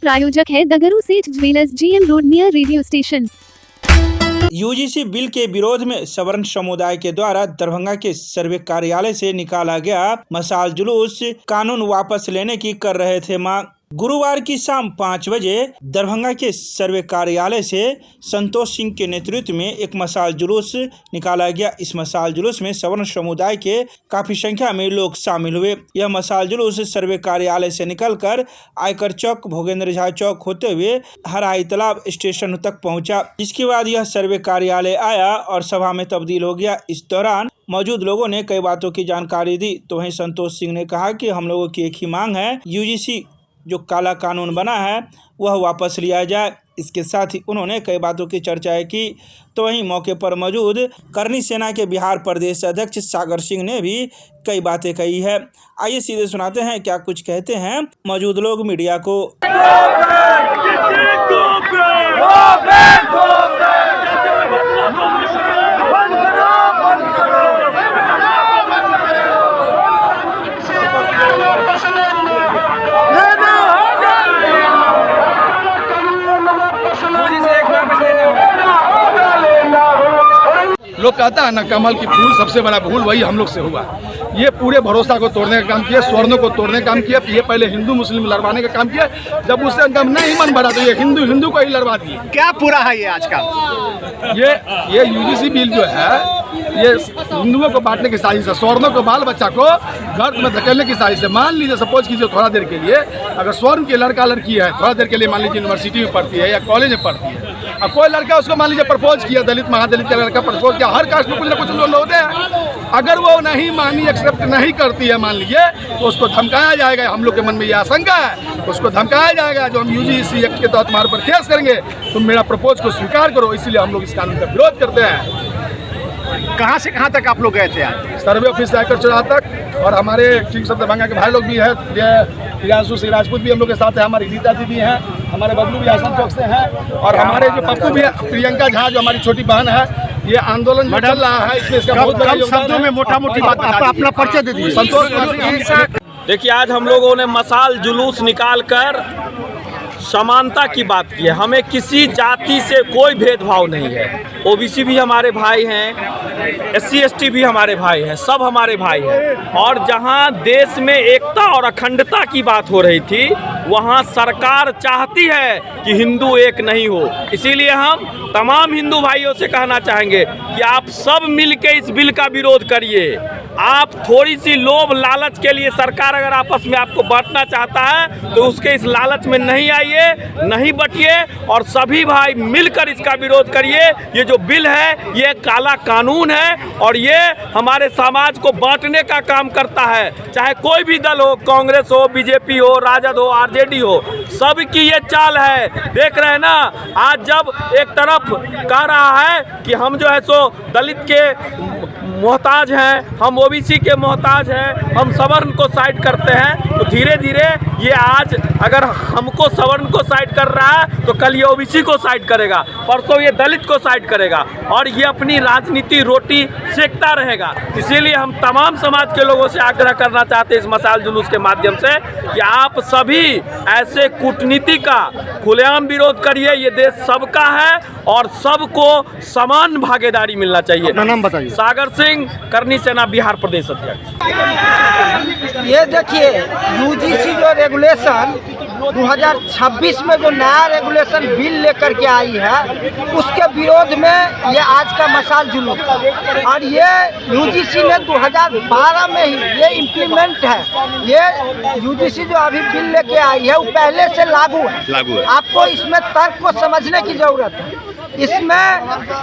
प्रायोजक है दगरू सेठ jewellers, GM road near radio station. UGC bill के विरोध में सवर्ण समुदाय के द्वारा दरभंगा के सर्वे कार्यालय से निकाला गया मशाल जुलूस कानून वापस लेने की कर रहे थे मांग। गुरुवार की शाम 5 बजे दरभंगा के सर्वे कार्यालय से संतोष सिंह के नेतृत्व में एक मशाल जुलूस निकाला गया। इस मशाल जुलूस में सवर्ण समुदाय के काफी संख्या में लोग शामिल हुए। यह मशाल जुलूस सर्वे कार्यालय से निकलकर आयकर चौक, भोगेंद्र झा चौक होते हुए हराई तालाब स्टेशन तक पहुंचा, जिसके बाद यह सर्वे कार्यालय आया और सभा में तब्दील हो गया। इस दौरान मौजूद लोगों ने कई बातों की जानकारी दी। तो वहीं संतोष सिंह ने कहा कि हम लोगों की एक ही मांग है, यूजीसी जो काला कानून बना है वह वापस लिया जाए। इसके साथ ही उन्होंने कई बातों की चर्चा की। तो वहीं मौके पर मौजूद करनी सेना के बिहार प्रदेश अध्यक्ष सागर सिंह ने भी कई बातें कही है। आइए सीधे सुनाते हैं क्या कुछ कहते हैं मौजूद लोग मीडिया को। लोग कहता है ना, कमल की फूल सबसे बड़ा भूल वही हम लोग से हुआ। ये पूरे भरोसा को तोड़ने का काम किया, स्वर्णों को तोड़ने का काम किया। ये पहले हिंदू मुस्लिम लड़वाने का काम किया, जब उससे उनका नहीं मन बढ़ा तो ये हिंदू को ही लड़वा दिए। क्या पूरा है ये आज का ये यूजीसी बिल जो है ये हिंदुओं को बांटने की साजिश है, स्वर्णों को बाल बच्चा को गर्त में धकेलने की साजिश है। मान लीजिए सपोज कीजिए थोड़ा देर के लिए अगर स्वर्ण के लड़का लड़की है, थोड़ा देर के लिए मान लीजिए यूनिवर्सिटी में पढ़ती है या कॉलेज में पढ़ती है, अब कोई लड़का उसको मान लीजिए प्रपोज किया, दलित महादलित का लड़का प्रपोज किया, हर कास्ट में कुछ ना कुछ लोग होते हैं। अगर वो नहीं मानी, एक्सेप्ट नहीं करती है मान लीजिए, तो उसको धमकाया जाएगा। हम लोग के मन में ये आशंका है, उसको धमकाया जाएगा जो हम यूजीसी एक्ट के तहत तुम्हारे पर केस करेंगे, तुम मेरा प्रपोज को स्वीकार करो। इसीलिए हम लोग इस कानून का विरोध करते हैं। कहाँ से कहाँ तक आप लोग गए थे आज? सर्वे ऑफिस से आकर चौराहा तक, और हमारे चीफ सब दरभंगा के भाई लोग भी हैं, प्रियांशु सिंह राजपूत भी हम लोग के साथ है, हमारी रीता दीदी हैं, हमारे बबलू भी आसन चौक से हैं, और हमारे जो पप्पू भी है, प्रियंका झा जो हमारी छोटी बहन है। ये आंदोलन जो चल रहा है इसमें इसका बहुत बड़ा योगदान है। मोटा मोटी बात अपना परिचय दे दीजिए। संतोष। देखिए, आज हम लोगों ने मशाल जुलूस निकाल कर समानता की बात की है। हमें किसी जाति से कोई भेदभाव नहीं है। ओबीसी भी हमारे भाई हैं, SC ST भी हमारे भाई हैं, सब हमारे भाई हैं। और जहां देश में एकता और अखंडता की बात हो रही थी, वहां सरकार चाहती है कि हिंदू एक नहीं हो। इसीलिए हम तमाम हिंदू भाइयों से कहना चाहेंगे कि आप सब मिलकर इस बिल का विरोध करिए। आप थोड़ी सी लोभ लालच के लिए, सरकार अगर आपस में आपको बांटना चाहता है तो उसके इस लालच में नहीं आइए, नहीं बटिए, और सभी भाई मिलकर इसका विरोध करिए। ये जो बिल है ये काला कानून है और ये हमारे समाज को बांटने का काम करता है। चाहे कोई भी दल हो, कांग्रेस हो, बीजेपी हो, राजद हो, RJD हो, सबकी ये चाल है। देख रहे हैं ना, आज जब एक तरफ कह रहा है कि हम जो है सो दलित के मोहताज हैं, हम ओबीसी के मोहताज हैं, हम सवर्ण को साइड करते हैं, तो धीरे धीरे ये आज अगर हमको सवर्ण को साइड कर रहा है तो कल ये ओबीसी को साइड करेगा, परसों ये दलित को साइड करेगा, और ये अपनी राजनीति रोटी सेकता रहेगा। इसीलिए हम तमाम समाज के लोगों से आग्रह करना चाहते हैं इस मशाल जुलूस के माध्यम से कि आप सभी ऐसे कूटनीति का खुलेआम विरोध करिए। ये देश सबका है और सबको समान भागीदारी मिलना चाहिए। अपना नाम बताइए। सागर सिंह, करनी सेना बिहार प्रदेश अध्यक्ष। ये देखिए, यूजीसी जो रेगुलेशन 2026 में जो नया रेगुलेशन बिल लेकर के आई है, उसके विरोध में ये आज का मशाल जुलूस। और ये यूजीसी ने 2012 में ही ये इम्प्लीमेंट है। ये यूजीसी जो अभी बिल लेके आई है वो पहले से लागू है। आपको इसमें तर्क को समझने की जरूरत है। इसमें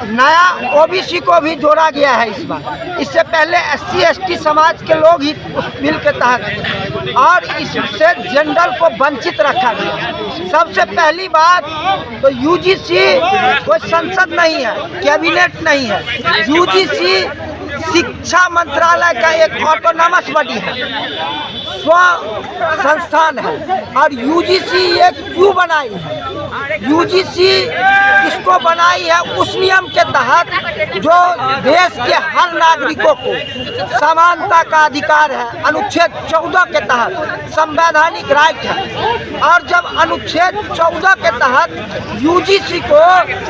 नया ओबीसी को भी जोड़ा गया है इस बार। इससे पहले SC ST समाज के लोग ही उस बिल के तहत, और इससे जनरल को वंचित रखा गया। सबसे पहली बात तो यूजीसी कोई संसद नहीं है, कैबिनेट नहीं है। यूजीसी शिक्षा मंत्रालय का एक ऑटोनॉमस बॉडी है, स्व संस्थान है। और यूजीसी ये क्यों बनाई है? यूजीसी इसको बनाई है उस नियम के तहत जो देश के हर नागरिकों को समानता का अधिकार है, अनुच्छेद 14 के तहत संवैधानिक राइट है। और जब अनुच्छेद 14 के तहत यूजीसी को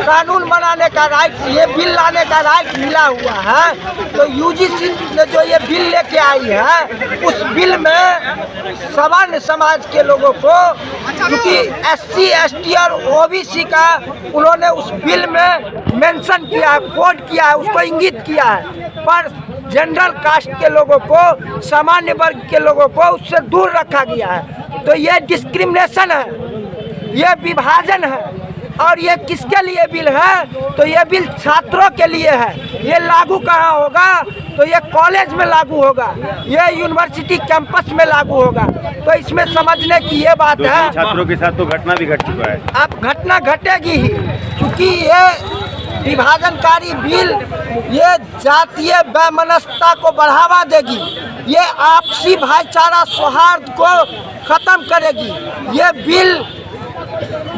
कानून बनाने का राइट, ये बिल लाने का राइट मिला हुआ है, तो यूजीसी ने जो ये बिल लेके आई है उस बिल में सामान्य समाज के लोगों को, क्योंकि SC ST और OBC का उन्होंने उस बिल में मेंशन किया है, कोड किया है, उसको इंगित किया है, पर जनरल कास्ट के लोगों को, सामान्य वर्ग के लोगों को उससे दूर रखा गया है। तो ये डिस्क्रिमिनेशन है, ये विभाजन है। और ये किसके लिए बिल है? तो ये बिल छात्रों के लिए है। ये लागू कहाँ होगा? तो ये कॉलेज में लागू होगा, ये यूनिवर्सिटी कैंपस में लागू होगा। तो इसमें समझने की ये बात है, छात्रों के साथ तो घटना भी घट चुका है। अब घटना घटेगी ही, क्योंकि ये विभाजनकारी बिल ये जातीय वैमनस्यता को बढ़ावा देगी, ये आपसी भाईचारा सौहार्द को खत्म करेगी। ये बिल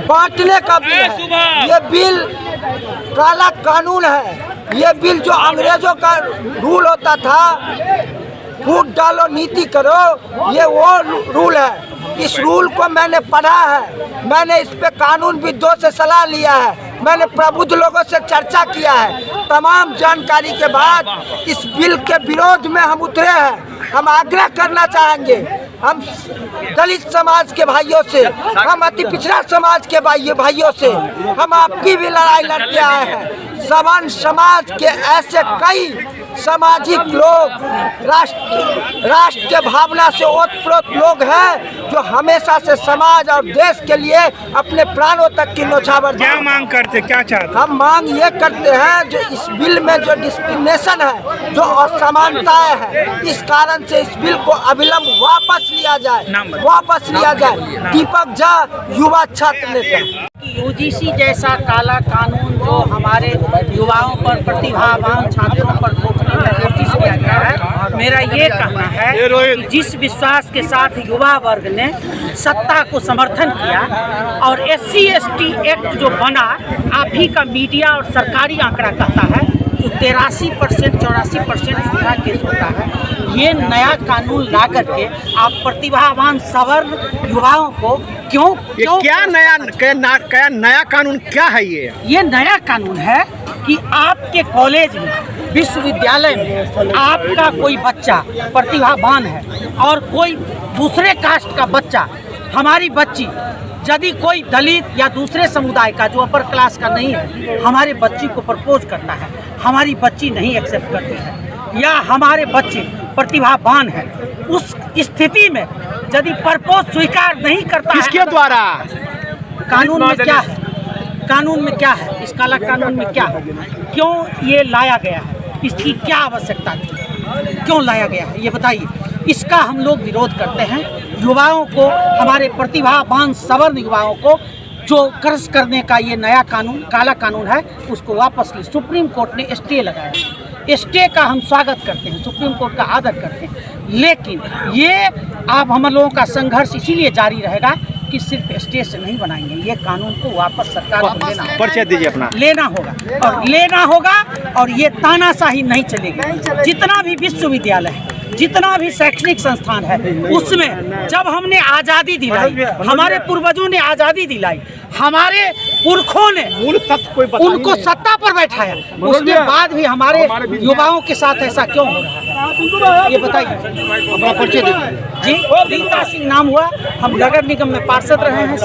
बांटने का बिल है, ये बिल काला कानून है। ये बिल जो अंग्रेजों का रूल होता था, फूट डालो नीति करो, ये वो रूल है। इस रूल को मैंने पढ़ा है, मैंने इस पे कानून विदों से सलाह लिया है, मैंने प्रबुद्ध लोगों से चर्चा किया है। तमाम जानकारी के बाद इस बिल के विरोध में हम उतरे हैं। हम आग्रह करना चाहेंगे, हम दलित समाज के भाइयों से, हम अति पिछड़ा समाज के भाइयों से हम आपकी भी लड़ाई लड़ते आए हैं। सवर्ण समाज के ऐसे कई सामाजिक लोग, राष्ट्र के भावना से ओतप्रोत लोग हैं जो हमेशा से समाज और देश के लिए अपने प्राणों तक की न्यौछावर। क्या मांग करते, क्या चाहते? हम मांग ये करते हैं, जो इस बिल में जो डिस्क्रिमिनेशन है, जो असमानताएं हैं, इस कारण से इस बिल को अविलंब वापस लिया जाए। दीपक झा, युवा छात्र नेता। यूजीसी जैसा काला कानून जो हमारे युवाओं पर, प्रतिभावान छात्रों पर थोपने का कोशिश किया गया है, मेरा ये कहना है कि जिस विश्वास के साथ युवा वर्ग ने सत्ता को समर्थन किया और SC ST एक्ट जो बना, आप ही का मीडिया और सरकारी आंकड़ा कहता है तो 83% 84% सुधा केस होता है। ये नया कानून ला करके आप प्रतिभावान सवर्ण युवाओं को क्यों क्या नया कानून क्या है? ये नया कानून है कि आपके कॉलेज में, विश्वविद्यालय में आपका कोई बच्चा प्रतिभावान है और कोई दूसरे कास्ट का बच्चा, हमारी बच्ची, यदि कोई दलित या दूसरे समुदाय का जो अपर क्लास का नहीं है, हमारे बच्ची को प्रपोज करता है, हमारी बच्ची नहीं एक्सेप्ट करती है, या हमारे बच्चे प्रतिभावान है, उस स्थिति में यदि प्रपोज स्वीकार नहीं करता है, किसके द्वारा? कानून में क्या है? कानून में क्या है? इस काला कानून में क्या है? क्यों ये लाया गया है? इसकी क्या आवश्यकता थी? क्यों लाया गया है ये बताइए। इसका हम लोग विरोध करते हैं। युवाओं को, हमारे प्रतिभावान सवर्ण युवाओं को जो कर्ज करने का ये नया कानून, काला कानून है, उसको वापस ले। सुप्रीम कोर्ट ने स्टे लगाया, स्टे का हम स्वागत करते हैं, सुप्रीम कोर्ट का आदर करते हैं, लेकिन ये आप हम लोगों का संघर्ष इसीलिए जारी रहेगा कि सिर्फ स्टे से नहीं बनाएंगे, ये कानून को वापस सरकार को लेना होगा, परिचय दीजिए अपना। लेना होगा और ये तानाशाही नहीं चलेगी। जितना भी विश्वविद्यालय है, जितना भी शैक्षणिक संस्थान है, उसमें जब हमने आज़ादी दिलाई, हमारे पूर्वजों ने आज़ादी दिलाई, हमारे पुरखों ने उनको सत्ता पर बैठाया, उसके बाद भी हमारे युवाओं के साथ ऐसा क्यों हो रहा है? ये बताइए। अपना परिचय दीजिए। जी, रीता सिंह नाम हुआ, हम नगर निगम में पार्षद रहे हैं।